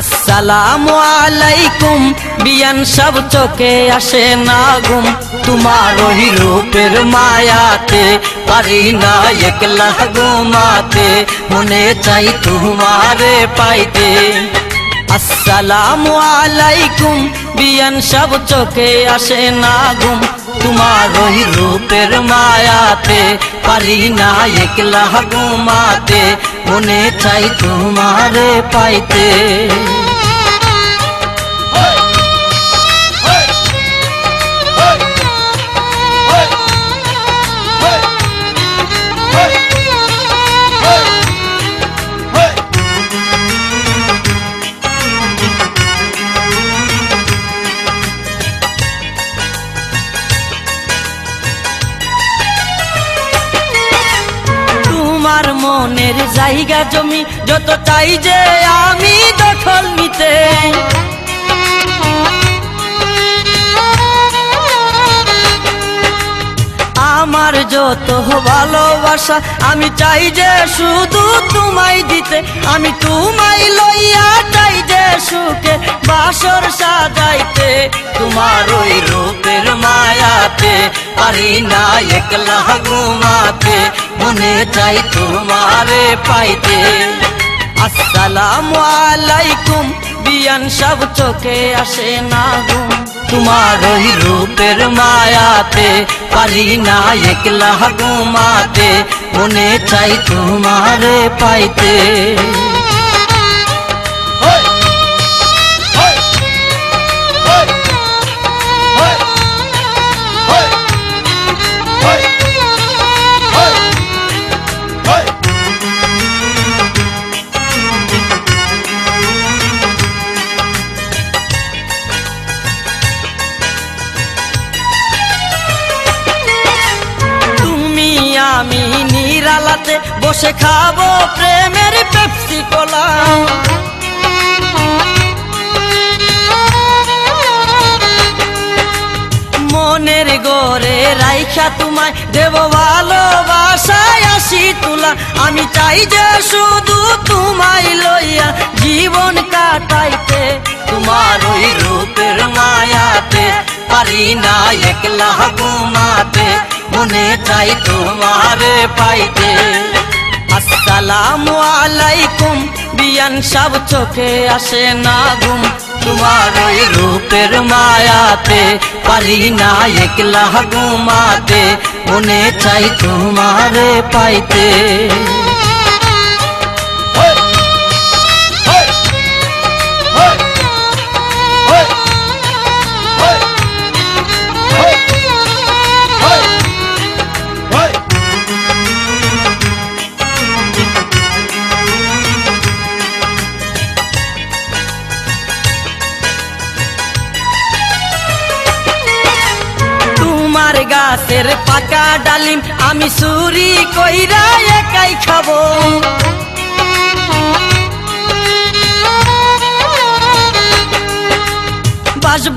আসসালামু আলাইকুম বিয়ান সব চোখে আসে না ঘুম তোমার ওই রূপের মায়াতে পারি না একলা ঘুমাতে মনে চাই তোমারে পাইতে আসসালামু আলাইকুম বিয়ান সব চোখে আসে না ঘুম তোমার ওই রূপের মায়াতে পারি না একলা ঘুমাতে মনে চাই তোমারে পাইতে তোমার মনের জায়গা জমি যত চাই যে আমি দখল নিতে আমার যত ভালোবাসা আমি চাই যে শুধু তোমায় দিতে আমি তোমায় লইয়া চাই যে সুখে বাসর সাজাইতে তোমার ওই রূপের মায়াতে পারি না একলা ঘুমাতে মনে চাই তোমারে পাইতে আসসালামু আলাইকুম বিয়ান সব চোখে আসে না ঘুম তোমার ওই রূপের মায়াতে পারি না একলা ঘুমাতে মনে চাই তোমারে পাইতে আমি নিরালাতে বসে খাবো প্রেমের পেপসি কোলা মনের গোরে রাইখা তোমায় দেব ভালোবাসায় আসি তুলা আমি চাই যে শুধু তোমায় লইয়া জীবন কাটাইতে তোমার ওই রূপের মায়াতে পারি না একলা ঘুমাতে মনে চাই তোমারে পাইতে আসসালামু আলাইকুম বিয়ান সব চোখে আসে না ঘুম তোমার ওই রূপের মায়াতে পারি না একলা ঘুমাতে মনে চাই তোমারে পাইতে তোমার গাছের পাকা ডালিম আমি চুরি কইরা একাই খাবো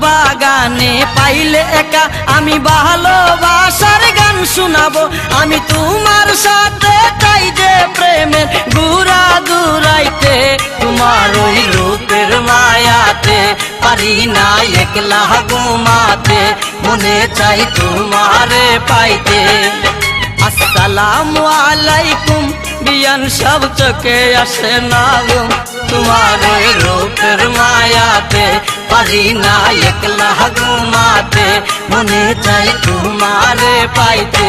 বাগানে পাইলে একা আমি ভালোবাসার গান শোনাবো আমি তোমার সাথে চাই যে প্রেমের ঘুরা ঘুরাইতে তোমার ওই রূপের মায়াতে পারি না একলা ঘুমাতে মনে চাই তোমারে পাইতে আসসালামু আলাইকুম বিয়ান সব চোখে আসে না ঘুম তোমার ওই রূপের মায়াতে পারি না একলা ঘুমাতে মনে চাই তোমারে পাইতে।